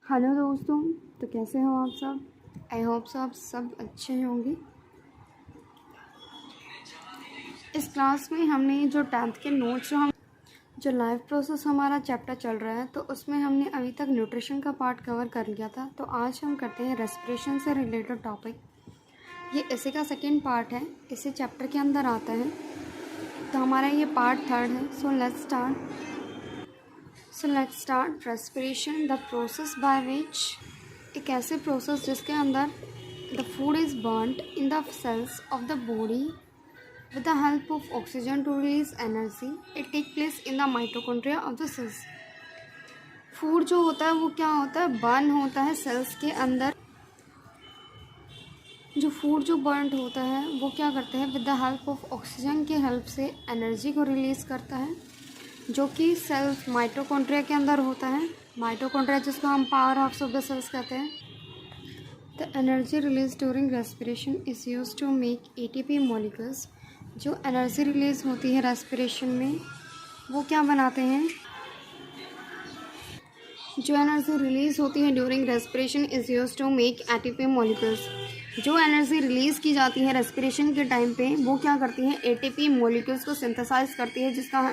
Hello दोस्तों, तो कैसे हो आप सब। आई होप सो आप सब अच्छे होंगे। इस क्लास में हमने जो 10th के नोट्स जो लाइफ प्रोसेस हमारा चैप्टर चल रहा है, तो उसमें हमने अभी तक न्यूट्रिशन का पार्ट कवर कर लिया था। तो आज हम करते हैं रेस्पिरेशन से रिलेटेड टॉपिक। ये इसी का सेकेंड पार्ट है, इसी चैप्टर के अंदर आता है। तो हमारा ये पार्ट 3rd है। So let's start respiration, the process by which, एक ऐसे प्रोसेस जिसके अंदर the food is burned in the cells of the body with the help of oxygen to release energy. It take place in the mitochondria of the cells. Food जो होता है वो क्या होता है, बर्न होता है सेल्स के अंदर। जो फूड जो बर्न होता है वो क्या करते हैं, with the help of oxygen के हेल्प से एनर्जी को रिलीज करता है, जो कि सेल्स माइटोकॉन्ड्रिया के अंदर होता है। माइटोकॉन्ड्रिया जिसको हम power house of the cells कहते हैं। The energy release during respiration is use to make ATP molecules. जो एनर्जी रिलीज होती है रेस्पिरेशन में वो क्या बनाते हैं, जो एनर्जी रिलीज होती है during respiration is use to make ATP molecules. जो एनर्जी रिलीज़ की जाती है रेस्पिरेशन के टाइम पे वो क्या करती है, एटीपी मॉलिक्यूल्स को सिंथेसाइज करती है, जिसका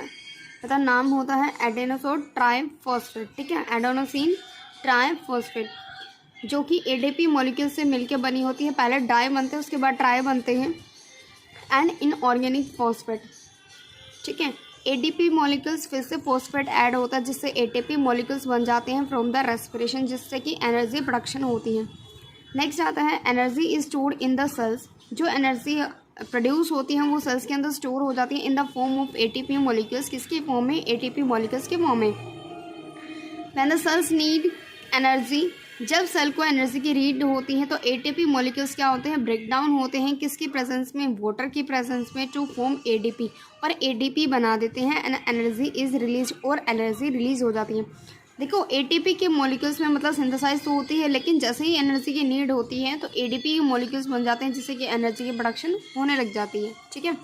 मतलब नाम होता है एडेनोसिन ट्राइफॉस्फेट। ठीक है, एडेनोसिन ट्राइफॉस्फेट, जो कि एटीपी मॉलिक्यूल से मिलकर बनी होती है। पहले डाई बनते हैं, उसके बाद ट्राई बनते हैं, एंड इनऑर्गेनिक फॉस्फेट। ठीक है, एटीपी मॉलिक्यूल्स फिर से फॉस्फेट ऐड होता है, जिससे एटीपी मॉलिक्यूल्स बन जाते हैं फ्रॉम द रेस्पिरेशन, जिससे कि एनर्जी प्रोडक्शन होती है। नेक्स्ट आता है energy is stored in the cells. जो एनर्जी प्रोड्यूस होती है वो सेल्स के अंदर स्टोर हो जाती है in the form of ATP molecules. किसके फॉर्म में, एटीपी मॉलिक्यूल्स के फॉर्म में। When the cells need energy, जब सेल को एनर्जी की नीड होती है तो एटीपी मॉलिक्यूल्स क्या होते हैं, ब्रेक डाउन होते हैं। किसकी प्रेजेंस में, वाटर की प्रेजेंस में, टू फॉर्म एडीपी, और एडीपी बना देते हैं एंड एनर्जी इज रिलीज, और एनर्जी रिलीज हो जाती है। देखो, एटीपी के मॉलिक्यूल्स में मतलब सिंथेसाइज तो होती है, लेकिन जैसे ही एनर्जी की नीड होती है तो एडीपी के मॉलिक्यूल्स बन जाते हैं, जिससे कि एनर्जी की प्रोडक्शन होने लग जाती है। ठीक है,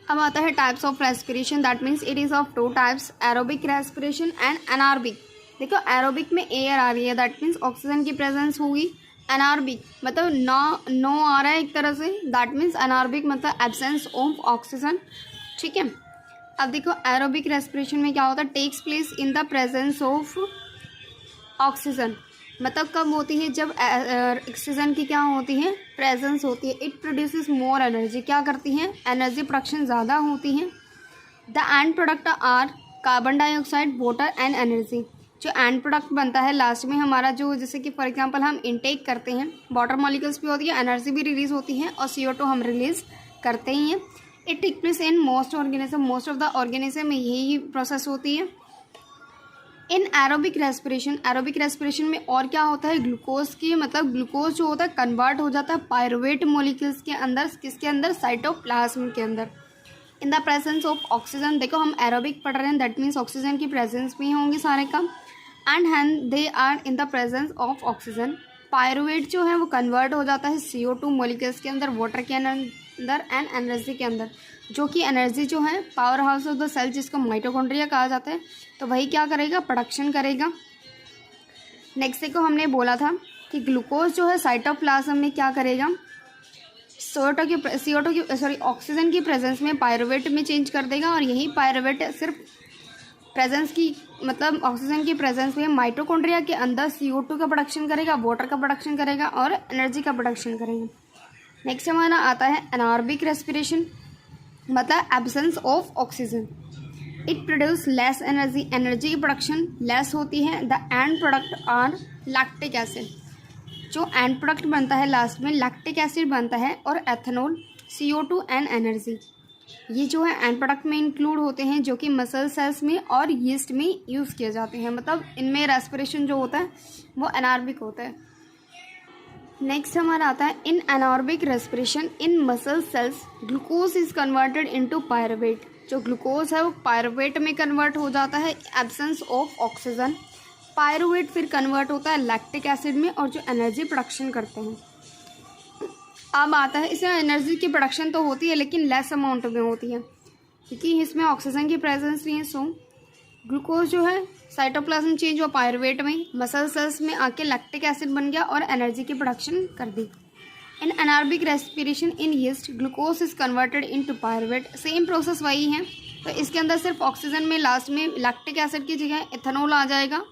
अब आता है types of respiration. That means it is of 2 types, aerobic respiration and anaerobic. देखो, एरोबिक में एयर आ रही है, दैट मीन्स ऑक्सीजन की प्रेजेंस होगी। एनारोबिक मतलब नो आ रहा है एक तरह से, दैट मीन्स एनारोबिक मतलब एब्सेंस ऑफ ऑक्सीजन। ठीक है, अब देखो एरोबिक रेस्पिरेशन में क्या होता है, takes place in the presence of oxygen. मतलब कब होती है, जब ऑक्सीजन की क्या होती है, प्रेजेंस होती है। इट प्रोड्यूसेस मोर एनर्जी, क्या करती है, एनर्जी प्रोडक्शन ज़्यादा होती है। The end product are carbon dioxide, water and energy. जो एंड प्रोडक्ट बनता है लास्ट में हमारा, जो जैसे कि फॉर एग्जांपल हम इनटेक करते हैं, वाटर मॉलिक्यूल्स भी होती है, एनर्जी भी रिलीज होती है, और CO2 हम रिलीज करते ही हैं। It take place in most organism, most of the organism में यही प्रोसेस होती है। In aerobic respiration, aerobic respiration में और क्या होता है, ग्लूकोज की मतलब ग्लूकोज जो होता है कन्वर्ट हो जाता है पायरुवेट मॉलिक्यूल्स के अंदर। किसके अंदर, साइटोप्लाज्म के अंदर, in the presence of oxygen. देखो, हम एरोबिक पढ़ रहे हैं, दैट मीन्स ऑक्सीजन की प्रेजेंस में होंगे सारे काम, and hence they are in the presence of oxygen. Pyruvate जो है वो कन्वर्ट हो जाता है CO2 मॉलिक्यूल्स के अंदर, वाटर के अंदर एंड एनर्जी के अंदर, जो कि एनर्जी जो है power house of the cell, जिसको माइटोकॉन्ड्रिया कहा जाता है, तो वही क्या करेगा, प्रोडक्शन करेगा। नेक्स्ट देखो, हमने बोला था कि ग्लूकोज जो है साइटोप्लाज्म में क्या करेगा, ऑक्सीजन की प्रेजेंस में पायरुवेट में चेंज कर देगा, और यही पायरुवेट सिर्फ प्रेजेंस की मतलब ऑक्सीजन की प्रेजेंस में माइटोकॉन्ड्रिया के अंदर CO2 का प्रोडक्शन करेगा, वाटर का प्रोडक्शन करेगा, और एनर्जी का प्रोडक्शन करेगा। नेक्स्ट हमारा आता है एनारोबिक रेस्पिरेशन, मतलब absence of oxygen. It produce less energy, energy की प्रोडक्शन लेस होती है। The end product are lactic acid, जो एंड प्रोडक्ट बनता है लास्ट में लैक्टिक एसिड बनता है, और एथेनॉल, CO2 एंड एनर्जी। ये जो है एंड प्रोडक्ट में इंक्लूड होते हैं, जो कि मसल सेल्स में और यीस्ट में यूज़ किए जाते हैं। मतलब इनमें रेस्पिरेशन जो होता है वो एनारोबिक होता है। नेक्स्ट हमारा आता है इन anaerobic respiration in muscle cells glucose is converted into pyruvate. जो ग्लूकोज है वो पायरुवेट में कन्वर्ट हो जाता है, एब्सेंस ऑफ ऑक्सीजन। पायरुवेट फिर कन्वर्ट होता है लैक्टिक एसिड में, और जो एनर्जी प्रोडक्शन करते हैं। अब आता है, इसमें एनर्जी की प्रोडक्शन तो होती है लेकिन लेस अमाउंट में होती है, क्योंकि इसमें ऑक्सीजन की प्रेजेंस नहीं है। सो ग्लूकोज जो है साइटोप्लाज्म चेंज हुआ पायरुवेट में, मसल सेल्स में आके लैक्टिक एसिड बन गया और एनर्जी की प्रोडक्शन कर दी। In anaerobic respiration in yeast glucose is converted into pyruvate, same process वही है। तो इसके अंदर सिर्फ ऑक्सीजन में लास्ट में लैक्टिक एसिड की जगह इथेनॉल आ जाएगा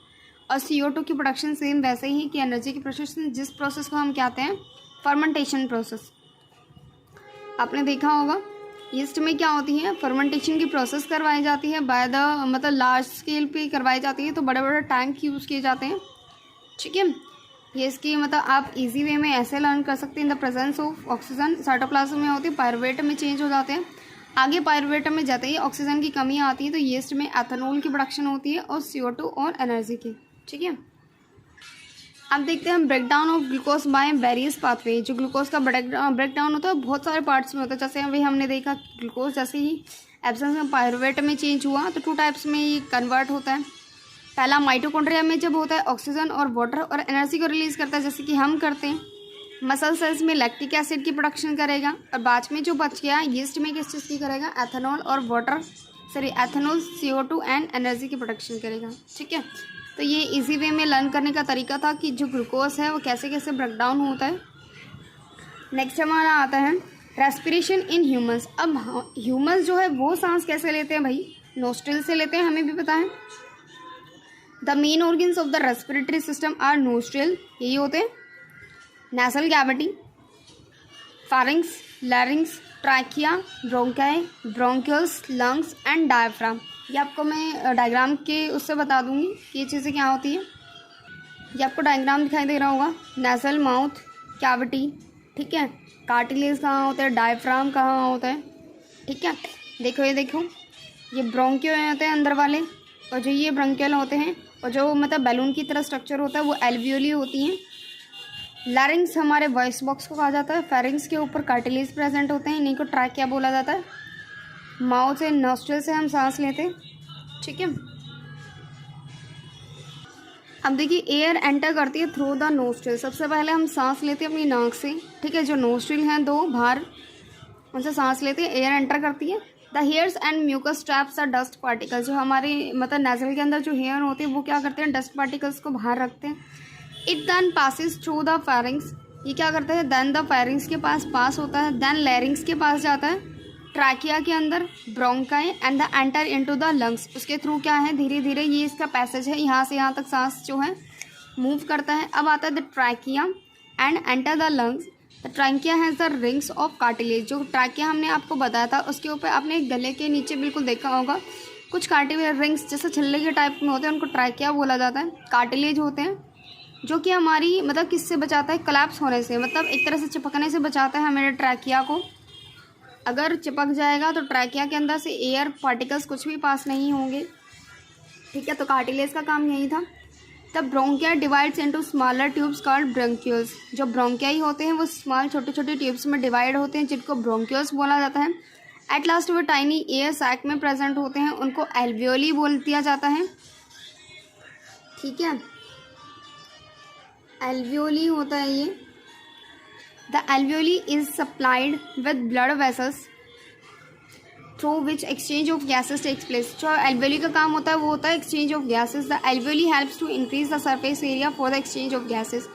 और CO2 की प्रोडक्शन सेम वैसे ही कि एनर्जी की प्रोडक्शन, जिस प्रोसेस को हम कहते हैं फर्मेंटेशन प्रोसेस। आपने देखा होगा यीस्ट में क्या होती है, फर्मेंटेशन की प्रोसेस करवाई जाती है बाय द मतलब लार्ज स्केल पे करवाई जाती है, तो बड़े बड़े टैंक यूज़ किए जाते हैं। ठीक है, ये इसकी मतलब आप इजी वे में ऐसे लर्न कर सकते हैं। इन the presence of oxygen cytoplasm में होती है, पायरुवेट में चेंज हो जाते हैं। आगे पायरुवेट में जाते ही ऑक्सीजन की कमी आती है तो यीस्ट में एथेनॉल की प्रोडक्शन होती है और CO2 और एनर्जी की। ठीक है, अब देखते हैं हम breakdown of glucose by various pathway. जो ग्लूकोज का ब्रेकडाउन होता है बहुत सारे पार्ट्स में होता है। जैसे अभी हमने देखा ग्लूकोज जैसे ही एब्सेंस में पायरुवेट में चेंज हुआ तो 2 टाइप्स में ये कन्वर्ट होता है। पहला माइटोकॉन्ड्रिया में जब होता है ऑक्सीजन और वाटर और एनर्जी को रिलीज करता है, जैसे कि हम करते हैं। मसल सेल्स में लैक्टिक एसिड की प्रोडक्शन करेगा और बाद में जो बच गया यीस्ट में किस चीज़ की करेगा, एथेनॉल और water ethanol, CO2 and energy की प्रोडक्शन करेगा। ठीक है, तो ये इजी वे में लर्न करने का तरीका था कि जो ग्लूकोज है वो कैसे कैसे ब्रेकडाउन होता है। नेक्स्ट हमारा आता है रेस्पिरेशन इन ह्यूमंस। अब ह्यूमंस जो है वो सांस कैसे लेते हैं भाई, नोस्ट्रिल से लेते हैं, हमें भी पता है। The main organs of the respiratory system are nostril, यही होते हैं, nasal cavity, pharynx, larynx, trachea, bronchi, bronchioles, lungs and diaphragm. ये आपको मैं डायग्राम के उससे बता दूंगी कि ये चीज़ें क्या होती है। ये आपको डायग्राम दिखाई दे रहा होगा, नेसल, माउथ, कैविटी। ठीक है, कार्टिलेज कहाँ होता है, डायफ्राम कहाँ होता है। ठीक है, देखो ये देखो, ये ब्रोंकियो होते हैं अंदर वाले, और जो ये ब्रोंकियल होते हैं, और जो मतलब बैलून की तरह स्ट्रक्चर होता है वो एल्वियोली होती हैं। लैरिंग्स हमारे वॉइस बॉक्स को कहा जाता है। फेरिंग्स के ऊपर कार्टिलेज प्रेजेंट होते हैं, इन्हीं को ट्रैकिया बोला जाता है। माउथ से नॉस्ट्रिल से हम सांस लेते हैं। ठीक है, अब देखिए एयर एंटर करती है थ्रू द नोस्ट्रिल। सबसे पहले हम सांस लेते हैं अपनी नाक से। ठीक है, जो नोस्ट्रिल हैं 2 बाहर, उनसे सांस लेते हैं, एयर एंटर करती है। The hairs and mucus traps are dust particles. जो हमारी मतलब नेजल के अंदर जो हेयर होते हैं वो क्या करते हैं, डस्ट पार्टिकल्स को बाहर रखते हैं। It then passes through the pharynx. ये क्या करता है, देन द फेरिंग्स के पास होता है, देन लैरिंग्स के पास जाता है, ट्रैकिया के अंदर, bronchi and the enter into the lungs. उसके थ्रू क्या है, धीरे धीरे ये इसका पैसेज है, यहाँ से यहाँ तक सांस जो है मूव करता है। अब आता है the trachea and enter the lungs. The trachea has the rings of cartilage. जो ट्रैकिया हमने आपको बताया था उसके ऊपर आपने गले के नीचे बिल्कुल देखा होगा कुछ कार्टिलेज रिंग्स जैसे छल्ले के टाइप में होते हैं, उनको ट्रैकिया बोला जाता है। कार्टिलेज होते हैं जो कि हमारी मतलब किससे बचाता है, कोलैप्स होने से, मतलब एक तरह से चिपकने से बचाता है हमारे ट्रैकिया को। अगर चिपक जाएगा तो ट्रैकिया के अंदर से एयर पार्टिकल्स कुछ भी पास नहीं होंगे। ठीक है, तो कार्टिलेज का काम यही था। तब bronchi divides into smaller tubes called bronchioles. जो ब्रोंकियाई होते हैं वो स्मॉल छोटे छोटे ट्यूब्स में डिवाइड होते हैं, जिनको ब्रोंक्यूल्स बोला जाता है। एट लास्ट वो टाइनी एयर सैक में प्रेजेंट होते हैं, उनको एल्वियोली बोल दिया जाता है। ठीक है, एल्वियोली होता है ये। The alveoli is supplied with blood vessels through which exchange of gases takes place. जो एल्वियोली का काम होता है वो होता है exchange of gases. The alveoli helps to increase the surface area for the exchange of gases.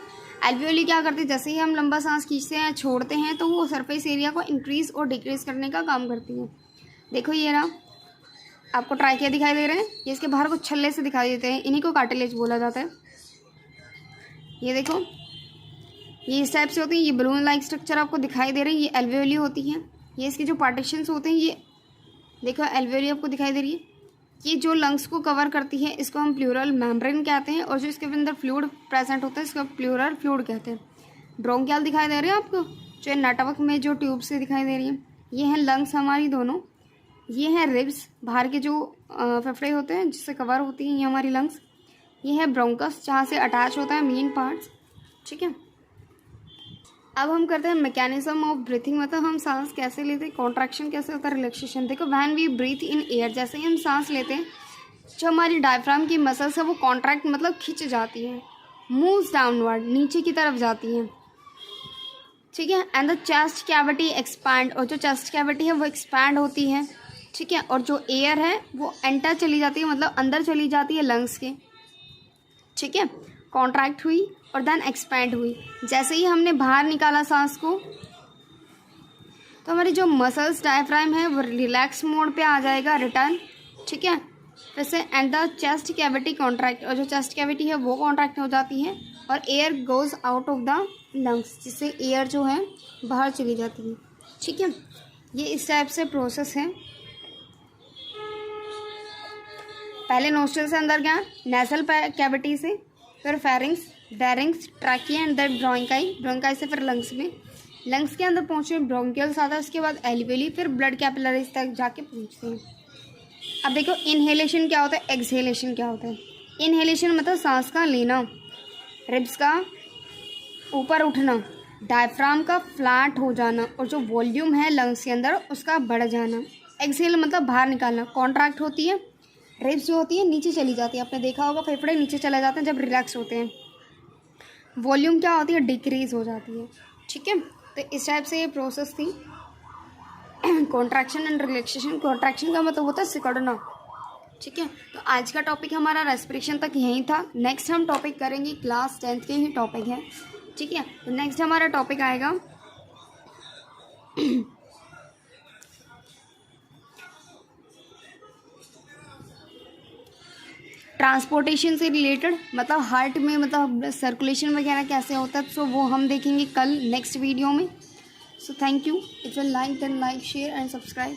Alveoli क्या करते हैं, जैसे ही हम लंबा सांस खींचते हैं छोड़ते हैं तो वो सरफेस एरिया को इंक्रीज और डिक्रीज करने का काम करती है। देखो ये रहा, आपको ट्रैकिया दिखाई दे रहे हैं, ये इसके बाहर कुछ छल्ले से दिखाई देते हैं, इन्हीं को कार्टिलेज बोला जाता है। ये देखो, ये इस टाइप से होती है, ये बलून लाइक स्ट्रक्चर आपको दिखाई दे रही है, ये एल्वियोली होती है। ये इसके जो पार्टीशंस होते हैं, ये देखो एल्वियोली आपको दिखाई दे रही है। ये जो लंग्स को कवर करती है इसको हम प्लूरल मेम्ब्रेन कहते हैं, और जो इसके अंदर फ्लूइड प्रेजेंट होता है इसको प्लूरल फ्लूइड कहते हैं। ब्रोंकियल दिखाई दे रहे हैं आपको, जो नेटवर्क में जो ट्यूब से दिखाई दे रही है, ये हैं लंग्स हमारी दोनों। ये हैं रिब्स, बाहर के जो फेफड़े होते हैं जिससे कवर होती हैं ये हमारी लंग्स। ये है ब्रोंकस जहाँ से अटैच होता है मेन पार्ट्स। ठीक है, अब हम करते हैं मैकेनिज्म ऑफ ब्रीथिंग, मतलब हम सांस कैसे लेते हैं, कॉन्ट्रैक्शन कैसे होता है, रिलैक्सेशन। देखो when we breathe in air, जैसे ही हम सांस लेते हैं जो हमारी डायफ्राम की मसल्स है वो कॉन्ट्रैक्ट मतलब खिंच जाती है, मूव्स डाउनवर्ड, नीचे की तरफ जाती हैं। ठीक है, and the chest cavity expand, और जो चेस्ट कैविटी है वो एक्सपैंड होती है। ठीक है, और जो एयर है वो एंटर चली जाती है, मतलब अंदर चली जाती है लंग्स के, ठीक है, कॉन्ट्रैक्ट हुई और देन एक्सपैंड हुई। जैसे ही हमने बाहर निकाला सांस को तो हमारी जो मसल्स डायफ्राम है वो रिलैक्स मोड पे आ जाएगा रिटर्न, ठीक है। फिर से and the chest cavity contract, और जो चेस्ट कैविटी है वो कॉन्ट्रैक्ट हो जाती है और air goes out of the lungs, जिससे एयर जो है बाहर चली जाती है, ठीक है। ये इस टाइप से प्रोसेस है। पहले नोस्ट्रल से अंदर गया, नेसल कैविटी से, फिर pharynx, larynx, trachea and then bronchi, bronchi से फिर लंग्स में, लंग्स के अंदर पहुँचे ब्रोंकियल्स आता है, उसके बाद एल्वियोली, फिर ब्लड कैपिलरीज तक जाके पहुँचते हैं। अब देखो इनहेलेशन क्या होता है, एक्सहेलेशन क्या होता है। इनहेलेशन मतलब सांस का लेना, रिब्स का ऊपर उठना, डायफ्राम का फ्लैट हो जाना और जो वॉल्यूम है लंग्स के अंदर उसका बढ़ जाना। एक्सहेल मतलब बाहर निकालना, कॉन्ट्रैक्ट होती है, रिब्स जो होती है नीचे चली जाती है, आपने देखा होगा फेफड़े नीचे चले जाते हैं जब रिलैक्स होते हैं। वॉल्यूम क्या होती है, डिक्रीज हो जाती है, ठीक है। तो इस टाइप से ये प्रोसेस थी कॉन्ट्रैक्शन एंड रिलैक्सेशन। कॉन्ट्रैक्शन का मतलब होता है सिकुड़ना, ठीक है। तो आज का टॉपिक हमारा रेस्पिरेशन तक यहीं था। नेक्स्ट हम टॉपिक करेंगे, क्लास 10th के ही टॉपिक है, ठीक है। तो नेक्स्ट हमारा टॉपिक आएगा ट्रांसपोर्टेशन से रिलेटेड, मतलब हार्ट में मतलब सर्कुलेशन वगैरह कैसे होता है, सो वो हम देखेंगे कल नेक्स्ट वीडियो में। So thank you, if you like then like share and subscribe.